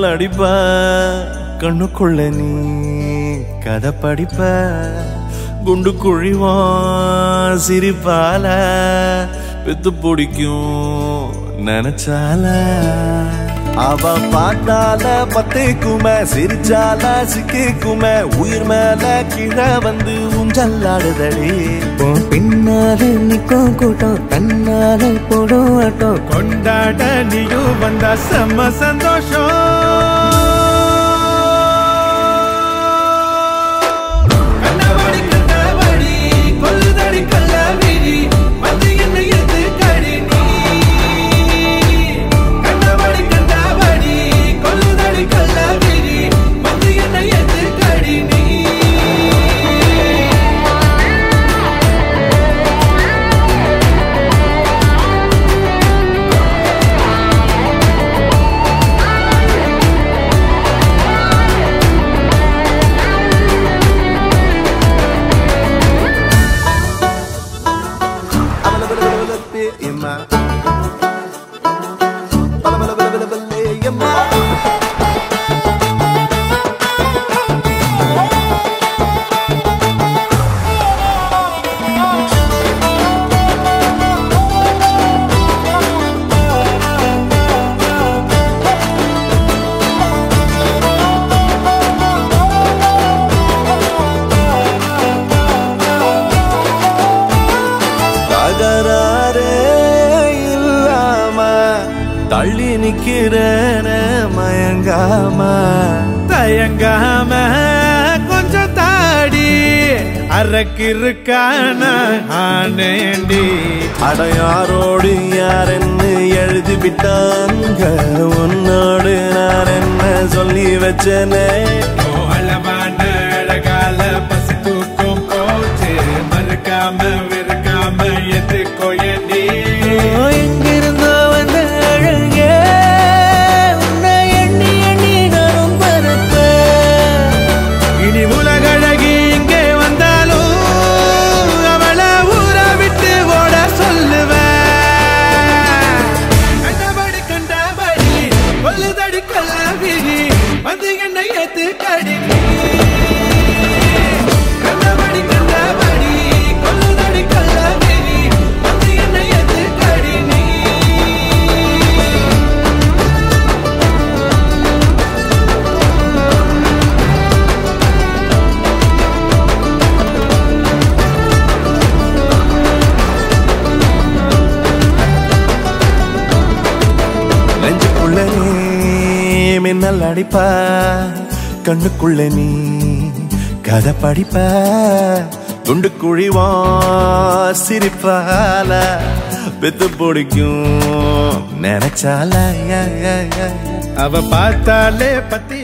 மின்னல் அடிப்ப கண்ணுக்குள்ள நீ கதை படிப்ப குண்டு குழிவான் சிரிப்பால பெத்து பிடிக்கும் நினைச்சால அவ பாட்டால பத்தேக்குமே சிரிச்சால சிக்கிக்குமே உயிர் மேல கீழே வந்து ஊஞ்சல்லாடுதடி பின்னால நிக்கும் கூட்டம் தன்னால போடும் ஆட்டம் கொண்டாட நீயும் வந்தா செம்ம சந்தோஷம் தள்ளி நிக்கிறேன மயங்காம தயங்காம கொஞ்சம் தாடி அரக்கிருக்கான ஆனேண்டி அடையாரோடு யாரென்னு எழுதி விட்டாங்க உன்னோடு நான் என்ன சொல்லி வச்சனே அழகான அழகால பசி தூக்கம் போச்சு மறுக்காம வெறுக்காம எதுக்கோ ஏண்டி எங்கிருந்தோ வந்த இனி உலகழகி இங்கே வந்தாலும் அவளை ஊரை விட்டு ஓட சொல்லுவேன் கண்டபடி கண்டபடி கொல்லுதடி கல்லவிரி வந்து என்னை ஏத்து கடி கண்டபடி கண்டபடி கொல்லுதடி கல்லவிரி வந்து என்னை ஏத்து கடி மின்னல் அடிப்ப கண்ணுக்குள்ள நீ கதை படிப்ப துண்டு குழிவா சிரிப்பால பெத்து பிடிக்கும் நினைச்சால அவ பார்த்தாலே பத்தி